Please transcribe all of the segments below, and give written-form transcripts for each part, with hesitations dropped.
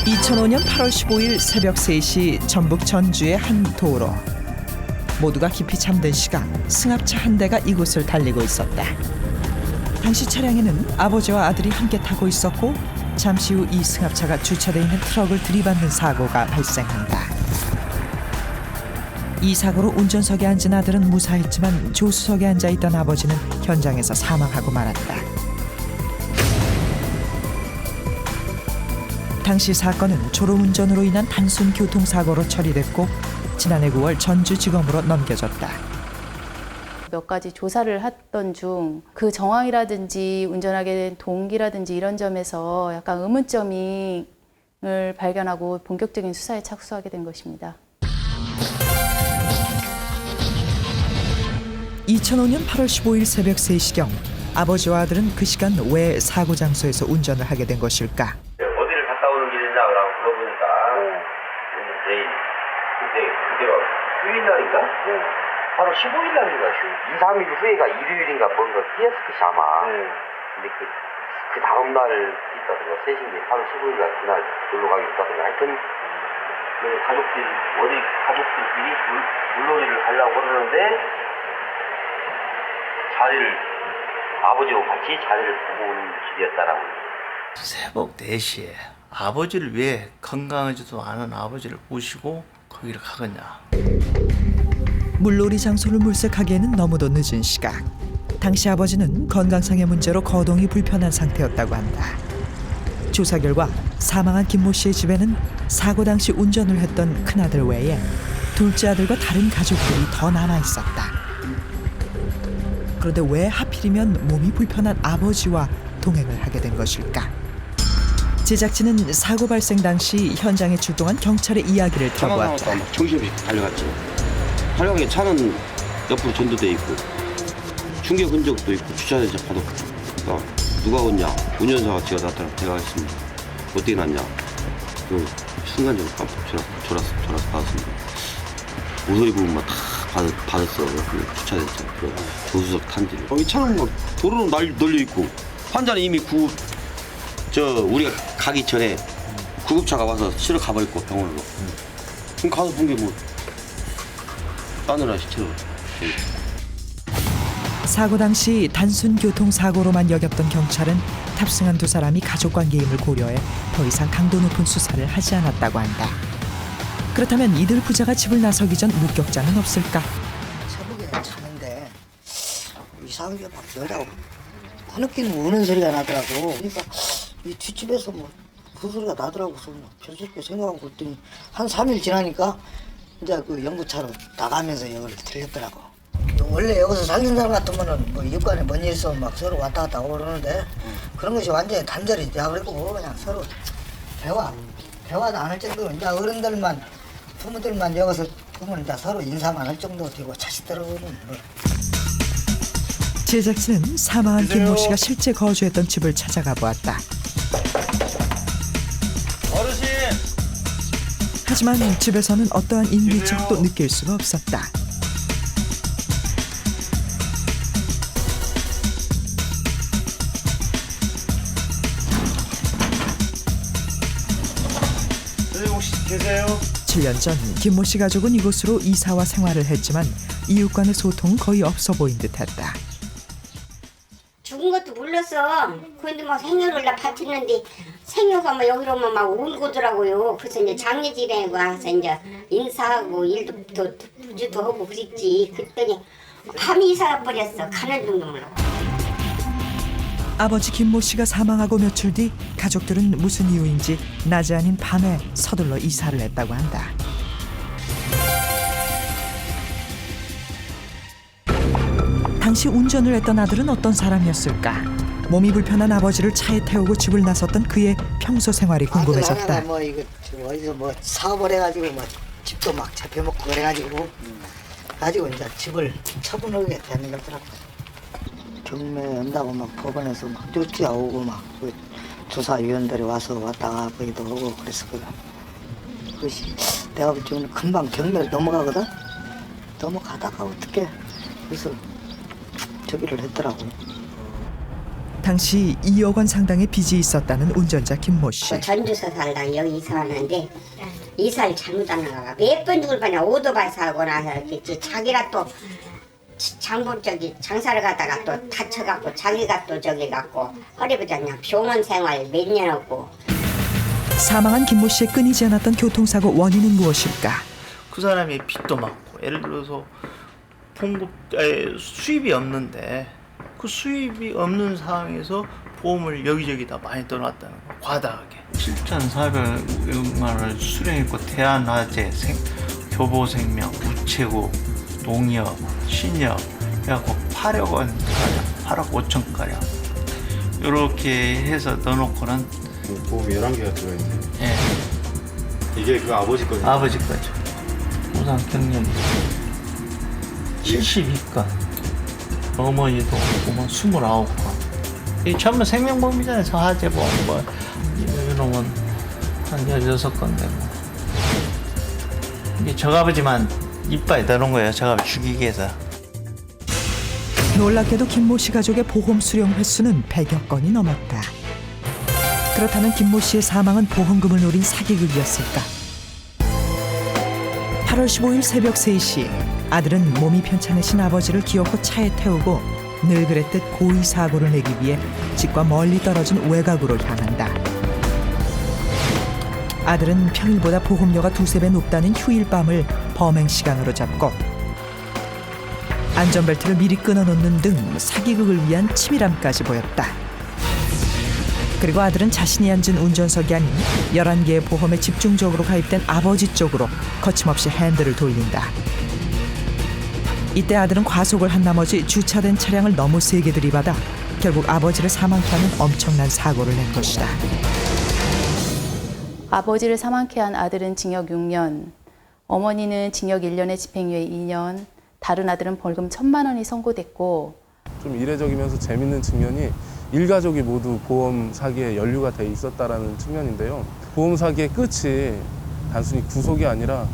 2005년 8월 15일 새벽 3시 전북 전주의 한 도로. 모두가 깊이 잠든 시각 승합차 한 대가 이곳을 달리고 있었다. 당시 차량에는 아버지와 아들이 함께 타고 있었고 잠시 후 이 승합차가 주차되어 있는 트럭을 들이받는 사고가 발생한다. 이 사고로 운전석에 앉은 아들은 무사했지만 조수석에 앉아있던 아버지는 현장에서 사망하고 말았다. 당시 사건은 졸음운전으로 인한 단순 교통사고로 처리됐고 지난해 9월 전주지검으로 넘겨졌다. 몇 가지 조사를 했던 중 그 정황이라든지 운전하게 된 동기라든지 이런 점에서 약간 의문점을 발견하고 본격적인 수사에 착수하게 된 것입니다. 2005년 8월 15일 새벽 3시경 아버지와 아들은 그 시간 왜 사고 장소에서 운전을 하게 된 것일까? 어디를 갔다 오는 길이냐고 물어보니까 내일 그때가 휴일 날인가? 바로 15일 날인가? 2, 3일 후에가 일요일인가 뭔가 끼었을 것이 아마. 근데 그 다음 날 있다든가 3시인데 8월 15일 날 그날 놀러 가기 있다든가 하여튼 가족들끼리 물놀이를 가려고 그러는데 자리를 아버지하고 같이 자리를 보고 오는 길이었다라고. 새벽 4시에 아버지를 왜 건강하지도 않은 아버지를 모시고 거기를 가겠냐. 물놀이 장소를 물색하기에는 너무도 늦은 시각. 당시 아버지는 건강상의 문제로 거동이 불편한 상태였다고 한다. 조사 결과 사망한 김모 씨의 집에는 사고 당시 운전을 했던 큰아들 외에 둘째 아들과 다른 가족들이 더 남아 있었다. 그런데 왜 하필이면 몸이 불편한 아버지와 동행을 하게 된 것일까? 제작진은 사고 발생 당시 현장에 출동한 경찰의 이야기를 들어보았다. 막 정신없이 달려갔지. 달려간 게 차는 옆으로 전도돼 있고 충격 흔적도 있고 주차된 차 바로. 그러니까 누가 왔냐? 운전사가 제가 나타났습니다. 어떻게 났냐? 그 순간적으로 깜빡 졸았어 받았습니다. 모서리 부분만 다 받았어. 주차된 차. 조수석 탄지를. 이 차는 막 도로는 널려 있고 환자는 이미 우리가 가기 전에 구급차가 와서 실어 가버렸고 병원으로. 지금 가서 본 게 뭐 따느라 시체로. 사고 당시 단순 교통사고로만 여겼던 경찰은 탑승한 두 사람이 가족관계임을 고려해 더 이상 강도 높은 수사를 하지 않았다고 한다. 그렇다면 이들 부자가 집을 나서기 전 목격자는 없을까? 새벽에 자는데 이상하게 막 여자고 흐느끼는 우는 소리가 나더라고. 그러니까 이 뒷집에서 뭐 그 소리가 나더라고. 그래서 별스럽게 생각하고 그랬더니 한 3일 지나니까 이제 그 연구차로 나가면서 여기를 들렸더라고. 원래 여기서 살던 사람 같으면은 뭐 육관에 뭔 일 있으면 막 서로 왔다 갔다 하고 그러는데 그런 것이 완전히 단절이 돼버리고 그냥 서로 대화도 안 할 정도로 이제 어른들만 부모들만 여기서 보면 이제 서로 인사만 할 정도 되고 자식들은 뭐. 제작진은 사망한 김모 씨가 실제 거주했던 집을 찾아가 보았다. 어르신! 하지만 집에서는 어떠한 인기척도 느낄 수가 없었다. 선생님 혹시 계세요? 7년 전 김모 씨 가족은 이곳으로 이사와 생활을 했지만 이웃 간의 소통은 거의 없어 보인 듯했다. 죽은 것도 몰랐어. 그런데 막 생일을 나 바쳤는데 생일가 막 여기로 오면 막 울고더라고요. 그래서 이제 장례질에 와서 이제 인사하고 일도 부주도 하고 그랬지. 그랬더니 밤이 이사 버렸어. 가는 줄도 몰라. 아버지 김모 씨가 사망하고 며칠 뒤 가족들은 무슨 이유인지 낮이 아닌 밤에 서둘러 이사를 했다고 한다. 당시 운전을 했던 아들은 어떤 사람이었을까? 몸이 불편한 아버지를 차에 태우고 집을 나섰던 그의 평소 생활이 궁금해졌다. 뭐 이거 어디서 뭐 사업을 해가지고 뭐 집도 막 잡혀먹고 그래가지고 이제 집을 처분하게 되는 거더라고. 경매 연다고 막 법원에서 막 쫓아오고 막 그 조사위원들이 와서 왔다 가기도 하고 그랬었거든. 그것이 내가 볼 때는 금방 경매를 넘어가거든. 넘어가다가 어떻게 그래서 저기를 했더라고. 당시 2억 원 상당의 빚이 있었다는 운전자 김모 씨. 전주서 살다가 여기 이사 왔는데 이사를 잘못하는 거가 몇 번 죽을 뻔해. 오토바이 사고 나서 이렇게 자기가 또 장본 저기 장사를 가다가 또 다쳐갖고 자기가 또 저기 갖고 허리 부졌냐 병원 생활 몇 년 하고. 사망한 김모 씨의 끊이지 않았던 교통사고 원인은 무엇일까? 그 사람이 빚도 많고 예를 들어서 수입이 없는데 그 수입이 없는 상황에서 보험을 여기저기다 많이 떠났다는 거 과다하게 7,400만 원을 수령했고 대한화재, 교보생명, 우체국, 농협, 신협 해갖고 8억 원 가량, 8억 5천 가량 이렇게 해서 넣어놓고는 보험 11개가 들어있네요. 예, 이게 그 아버지 거죠? 아버지 거죠. 우선 경련 72건, 어머니도 보면 29건. 이 전부 생명보험이잖아요. 저 화재보험 뭐 이놈은 한 16건데 뭐. 이게 저아버지만 이빨에 넣어놓은 거예요. 저아버지 죽이기 위해서. 놀랍게도 김모 씨 가족의 보험 수령 횟수는 100여 건이 넘었다. 그렇다면 김모 씨의 사망은 보험금을 노린 사기극이었을까? 8월 15일 새벽 3시 아들은 몸이 편찮으신 아버지를 기어코 차에 태우고 늘 그랬듯 고의 사고를 내기 위해 집과 멀리 떨어진 외곽으로 향한다. 아들은 평일보다 보험료가 2~3배 높다는 휴일밤을 범행 시간으로 잡고 안전벨트를 미리 끊어놓는 등 사기극을 위한 치밀함까지 보였다. 그리고 아들은 자신이 앉은 운전석이 아닌 11개의 보험에 집중적으로 가입된 아버지 쪽으로 거침없이 핸들을 돌린다. 이때 아들은 과속을 한 나머지 주차된 차량을 너무 세게 들이받아 결국 아버지를 사망케 하는 엄청난 사고를 낸 것이다. 아버지를 사망케 한 아들은 징역 6년, 어머니는 징역 1년에 집행유예 2년, 다른 아들은 벌금 1,000만 원이 선고됐고. 좀 이례적이면서 재밌는 측면이 일가족이 모두 보험 사기에 연루가 돼 있었다라는 측면인데요. 보험 사기의 끝이 단순히 구속이 아니라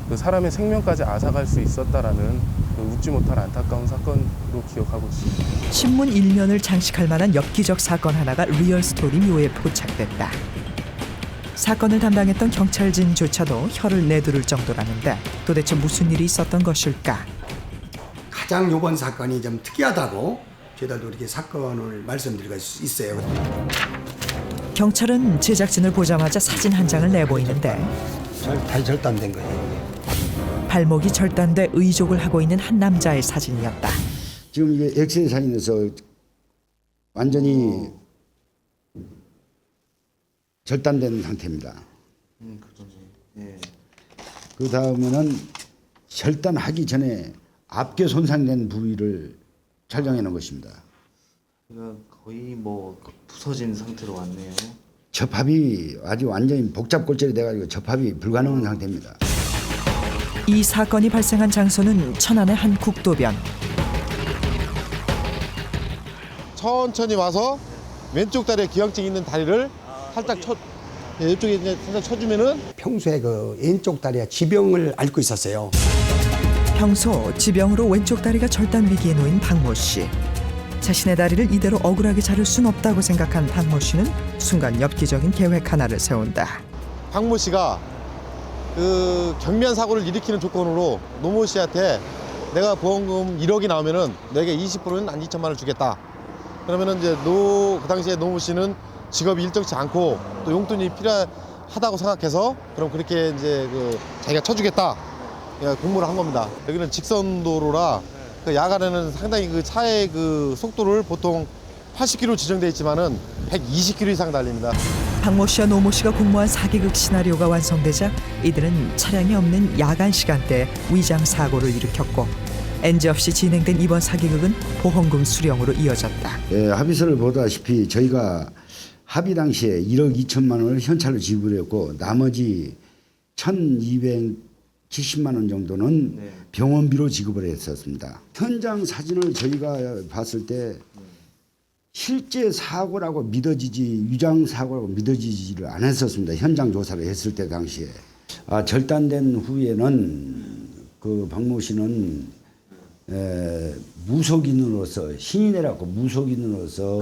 그 사람의 생명까지 앗아갈 수 있었다라는 그 웃지 못할 안타까운 사건으로 기억하고 있습니다. 신문 1면을 장식할 만한 엽기적 사건 하나가 리얼스토리 묘에 포착됐다. 사건을 담당했던 경찰진조차도 혀를 내두를 정도라는데 도대체 무슨 일이 있었던 것일까? 가장 이번 사건이 좀 특이하다고 저희들도 이렇게 사건을 말씀드릴 수 있어요. 경찰은 제작진을 보자마자 사진 한 장을 내보이는데 다 절단된 거예요. 발목이 절단돼 의족을 하고 있는 한 남자의 사진이었다. 지금 이게 엑스레이 사진에서 완전히 절단된 상태입니다. 그 다음에는 절단하기 전에 앞뒤 손상된 부위를 촬영해 놓은 것입니다. 거의 뭐 부서진 상태로 왔네요. 접합이 아주 완전히 복잡골절이 돼가지고 접합이 불가능한 상태입니다. 이 사건이 발생한 장소는 천안의 한 국도변. 천천히 와서 왼쪽 다리에 기형증 있는 다리를 살짝 이쪽에 이제 살짝 쳐주면은 평소에 그 왼쪽 다리에 지병을 앓고 있었어요. 평소 지병으로 왼쪽 다리가 절단 위기에 놓인 박모 씨. 자신의 다리를 이대로 억울하게 자를 순 없다고 생각한 박모 씨는 순간 엽기적인 계획 하나를 세운다. 박모 씨가 그 경미한 사고를 일으키는 조건으로 노모 씨한테 내가 보험금 1억이 나오면은 내게 20%는 한 2천만 원을 주겠다. 그러면은 이제 그 당시에 노모 씨는 직업이 일정치 않고 또 용돈이 필요하다고 생각해서 그럼 그렇게 이제 그 자기가 쳐주겠다. 공모를 한 겁니다. 여기는 직선도로라 그 야간에는 상당히 그 차의 그 속도를 보통 80km 지정돼 있지만은 120km 이상 달립니다. 박모 씨와 노모 씨가 공모한 사기극 시나리오가 완성되자 이들은 차량이 없는 야간 시간대에 위장 사고를 일으켰고 엔지 없이 진행된 이번 사기극은 보험금 수령으로 이어졌다. 합의서를 보다시피 저희가 합의 당시에 1억 2천만 원을 현찰로 지불했고 나머지 1,270만 원 정도는 병원비로 지급을 했었습니다. 현장 사진을 저희가 봤을 때 실제 사고라고 믿어지지 위장 사고라고 믿어지지를 않았었습니다. 현장 조사를 했을 때 당시에 절단된 후에는 그 박모 씨는 무속인으로서 신이 내려고 무속인으로서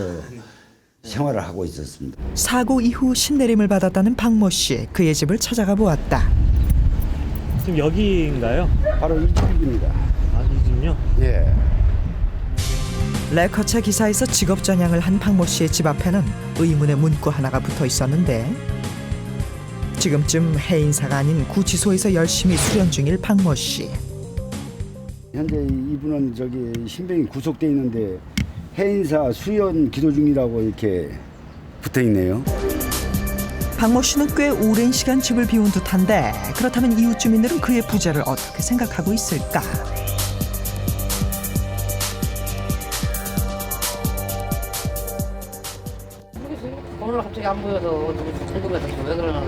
생활을 하고 있었습니다. 사고 이후 신내림을 받았다는 박모 씨, 그의 집을 찾아가 보았다. 지금 여기인가요? 바로 이 집입니다. 아, 이 집요? 예. 레커차 기사에서 직업 전향을 한 박모 씨의 집 앞에는 의문의 문구 하나가 붙어 있었는데 지금쯤 해인사가 아닌 구치소에서 열심히 수련 중일 박모 씨. 현재 이분은 저기 신병이 구속돼 있는데 해인사 수련 기도 중이라고 이렇게 붙어 있네요. 박모 씨는 꽤 오랜 시간 집을 비운 듯한데 그렇다면 이웃 주민들은 그의 부재를 어떻게 생각하고 있을까? 오늘 갑자기 안 보여서 궁금해서 왜 그러나.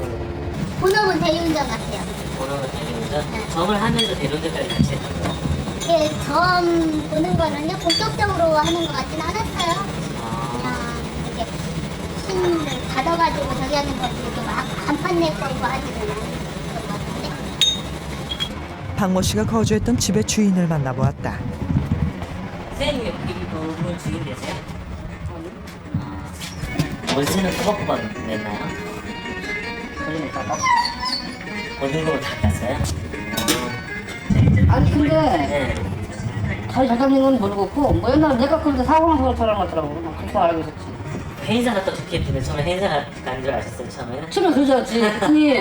본업은 대리운전 같아요. 번호가 대리운전? 점을 하면서 대리운전까지 같이 했던 거예요? 이게 점 보는 거는요 본격적으로 하는 것 같진 않았어요. 그냥 이렇게 신을 받아가지고 저기 하는 거지 막 간판 낼 거고 하지는 않은 것 같은데. 박모 씨가 거주했던 집의 주인을 만나보았다. 선생님 여기 그 주인 되세요? 월세는 꼬박꼬박 냈나요? 그러니까 월등급을 다 땄어요? 아니 근데 네. 잘 작업인 건 모르겠고 뭐 옛날에 내가 그런데 사고 나서 그렇다는 것 같더라고. 그렇게 알고 있었지. 회의사가 또 좋게 했는데 처음에 회의사가 간 줄 아셨어요 처음에는? 처음에 그러지. 그랬더니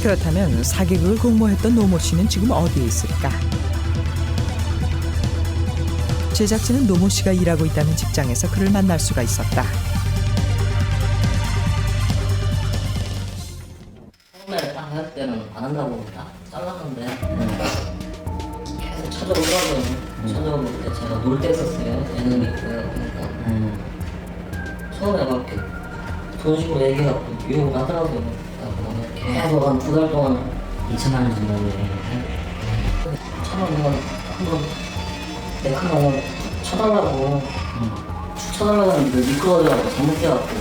그렇다면 사기극을 공모했던 노모 씨는 지금 어디에 있을까? 제작진은 노모 씨가 일하고 있다는 직장에서 그를 만날 수가 있었다. 처음에 딱 할 때는 안 한다고 딱 잘랐는데 계속 찾아오고 그때 제가 놀 때 썼어요. 예능이 있고요. 그러니까 처음에 막 이렇게 그런 식으로 얘기해갖고 유혹을 하더라고요. 계속 한 2달 동안 2천만 원 정도 얘기했어요. 처음에 한번 내가 한번 쳐달라고 쳐달라고 하는데 미끄러져갖고 잘못 깨갖고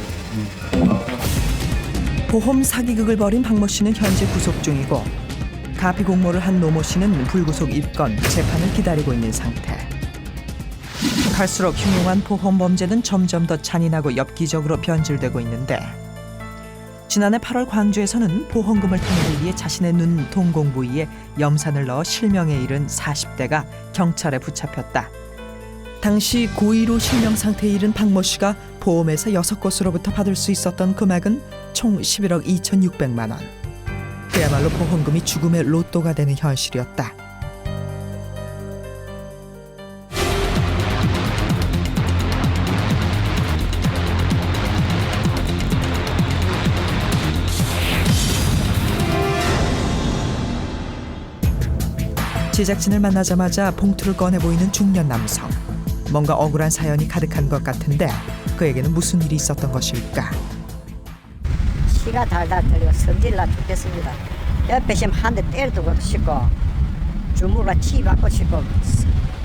보험 사기극을 벌인 박모 씨는 현재 구속 중이고 가피 공모를 한 노모 씨는 불구속 입건, 재판을 기다리고 있는 상태. 갈수록 흉흉한 보험 범죄는 점점 더 잔인하고 엽기적으로 변질되고 있는데 지난해 8월 광주에서는 보험금을 타내기 위해 자신의 눈 동공 부위에 염산을 넣어 실명에 이른 40대가 경찰에 붙잡혔다. 당시 고의로 실명 상태에 이른 박모 씨가 보험회사 6곳으로부터 받을 수 있었던 금액은 총 11억 2,600만 원. 그야말로 보험금이 죽음의 로또가 되는 현실이었다. 제작진을 만나자마자 봉투를 꺼내 보이는 중년 남성. 뭔가 억울한 사연이 가득한 것 같은데 그에게는 무슨 일이 있었던 것일까? 시가 달달 들려 성질나 죽겠습니다. 옆에 심 한 대 때려두고 싶고 주무가 치받고 싶고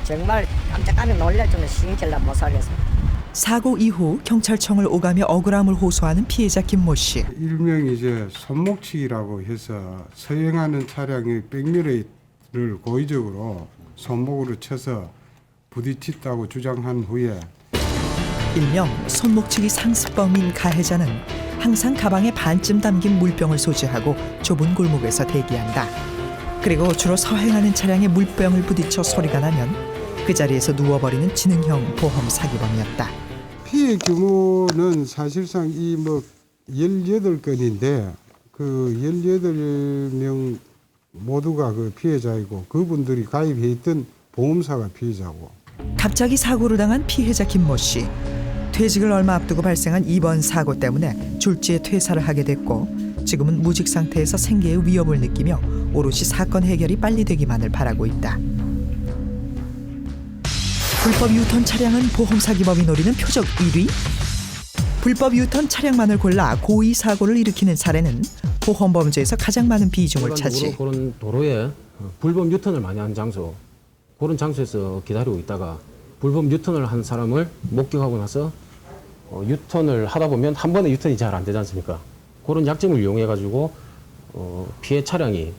정말 깜짝깜짝 놀랄 정도 신경질나 못 살겠습니다. 사고 이후 경찰청을 오가며 억울함을 호소하는 피해자 김모 씨. 일명 이제 손목치기라고 해서 서행하는 차량의 백미러를 고의적으로 손목으로 쳐서 부딪혔다고 주장한 후에 일명 손목치기 상습범인 가해자는 항상 가방에 반쯤 담긴 물병을 소지하고 좁은 골목에서 대기한다. 그리고 주로 서행하는 차량에 물병을 부딪혀 소리가 나면 그 자리에서 누워버리는 지능형 보험 사기범이었다. 피해 규모는 사실상 이 18건인데 그 18명 모두가 그 피해자이고 그분들이 가입해 있던 보험사가 피해자고. 갑자기 사고를 당한 피해자 김모 씨. 퇴직을 얼마 앞두고 발생한 이번 사고 때문에 졸지에 퇴사를 하게 됐고 지금은 무직 상태에서 생계의 위협을 느끼며 오롯이 사건 해결이 빨리 되기만을 바라고 있다. 불법 유턴 차량은 보험 사기범이 노리는 표적 1위? 불법 유턴 차량만을 골라 고의 사고를 일으키는 사례는 보험 범죄에서 가장 많은 비중을 차지. 그런 도로에 불법 유턴을 많이 한 장소, 그런 장소에서 기다리고 있다가 불법 유턴을 한 사람을 목격하고 나서 유턴을 하다 보면 한 번에 유턴이 잘 안 되지 않습니까? 그런 약점을 이용해 가지고 피해 차량이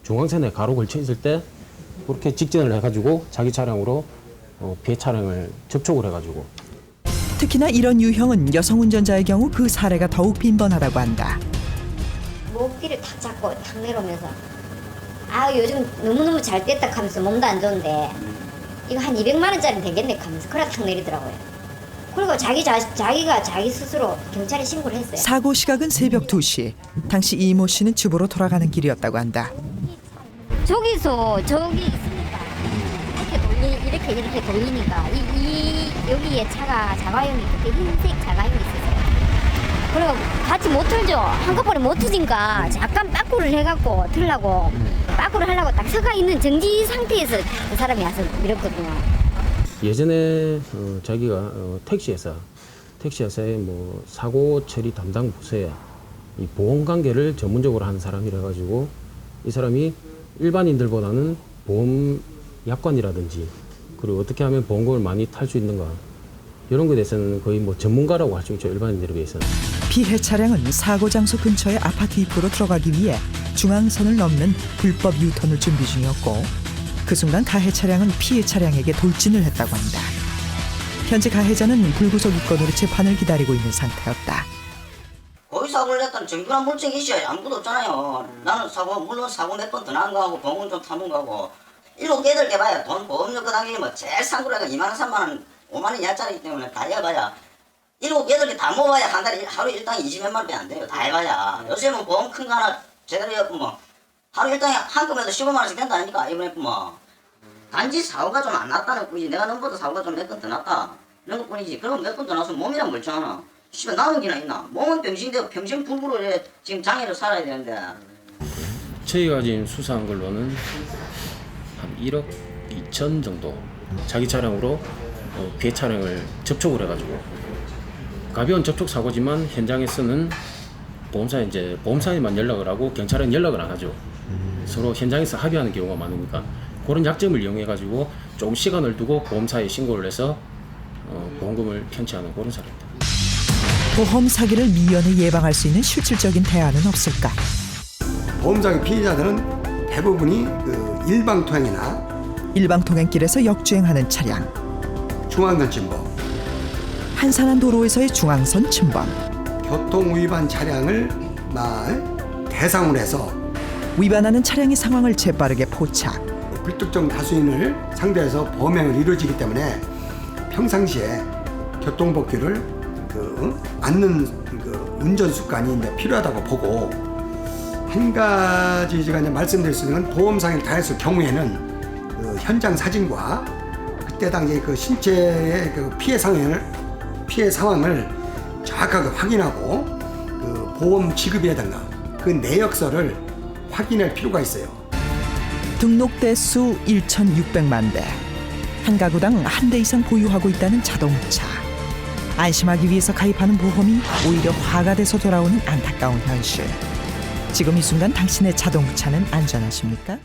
중앙선에 가로 걸쳐 있을 때 그렇게 직진을 해 가지고 자기 차량으로 피해 차량을 접촉을 해 가지고. 특히나 이런 유형은 여성 운전자의 경우 그 사례가 더욱 빈번하다고 한다. 목뒤를 탁 잡고 탁 내려오면서 아 요즘 너무너무 잘 됐다 하면서 몸도 안 좋은데 이거 한 200만 원짜리 되겠네 하면서 그래 탁 내리더라고요. 그리고 자기가 자기 스스로 경찰에 신고를 했어요. 사고 시각은 새벽 2시. 당시 이모 씨는 집으로 돌아가는 길이었다고 한다. 저기서 저기 있으니까 이렇게 돌리니까 여기에 차가 자가용이 그때 흰색 자가용이 있었어요. 그리고 같이 못 틀죠. 한꺼번에 못 트니까 잠깐 빠꾸를 해갖고 틀라고 빠꾸를 하려고 딱 서가 있는 정지 상태에서 그 사람이 와서 밀었거든요. 예전에 자기가 택시회사의 뭐 사고 처리 담당 부서에 이 보험 관계를 전문적으로 하는 사람이라 가지고 이 사람이 일반인들보다는 보험 약관이라든지 그리고 어떻게 하면 보험금을 많이 탈 수 있는가 이런 것에 대해서는 거의 뭐 전문가라고 할 수 있죠. 일반인들에 비해서는. 피해 차량은 사고 장소 근처의 아파트 입구로 들어가기 위해 중앙선을 넘는 불법 유턴을 준비 중이었고 그 순간 가해 차량은 피해 차량에게 돌진을 했다고 한다. 현재 가해자는 불구속 입건으로 재판을 기다리고 있는 상태였다. 거기 사고를 냈다는 증거나 물증이 있어야 아무것도 없잖아요. 나는 물론 사고 몇 번 더 난 거하고 보험금 좀 타본 거하고 7개, 8개 봐야 돈 보험료 그 당시에 뭐 제일 싼 거라가 2만 원, 3만 원, 5만 원 이하짜리기 때문에 다 해봐야 7개, 8개 다 모아야 한 달에 하루 일당이 20몇만 원밖에 안 돼요. 다 해봐야. 요새는 보험 큰 거 하나 제대로 해갖고 뭐 하루 일당이 한꺼번에도 15만 원씩 된다 아닙니까? 이번에 뭐 단지 사고가 좀 안 났다는 뿐이지 내가 너보다 사고가 좀 몇 건 더 났다 이런 것 뿐이지. 그럼 몇 건 더 나서 몸이랑 멀쩡하나? 씨발 나는 기나 있나? 몸은 병신인데 평생 불구로 지금 장애로 살아야 되는데. 저희가 지금 수사한 걸로는 한 1억 2천 정도 자기 차량으로 피해 차량을 접촉을 해가지고 가벼운 접촉 사고지만 현장에서는 보험사에만 연락을 하고 경찰은 연락을 안 하죠. 서로 현장에서 합의하는 경우가 많으니까 그런 약점을 이용해가지고 조금 시간을 두고 보험사에 신고를 해서 보험금을 편취하는 그런 사례입니다. 보험 사기를 미연에 예방할 수 있는 실질적인 대안은 없을까? 보험사기 피해자들은 대부분이 그 일방통행길에서 역주행하는 차량, 중앙선 침범, 한산한 도로에서의 중앙선 침범, 교통위반 차량을 대상으로 해서 위반하는 차량의 상황을 재빠르게 포착, 불특정 다수인을 상대해서 범행을 이루어지기 때문에 평상시에 교통법규를 않는 운전 습관이 이제 필요하다고 보고 한 가지 제가 이제 말씀드릴 수 있는 건 보험상의 다했을 경우에는 현장 사진과 그때 당시 그 신체의 그 피해 상황을 정확하게 확인하고 그 보험 지급이라든가 그 내역서를 확인할 필요가 있어요. 등록대 수 1,600만 대, 한 가구당 한 대 이상 보유하고 있다는 자동차. 안심하기 위해서 가입하는 보험이 오히려 화가 돼서 돌아오는 안타까운 현실. 지금 이 순간 당신의 자동차는 안전하십니까?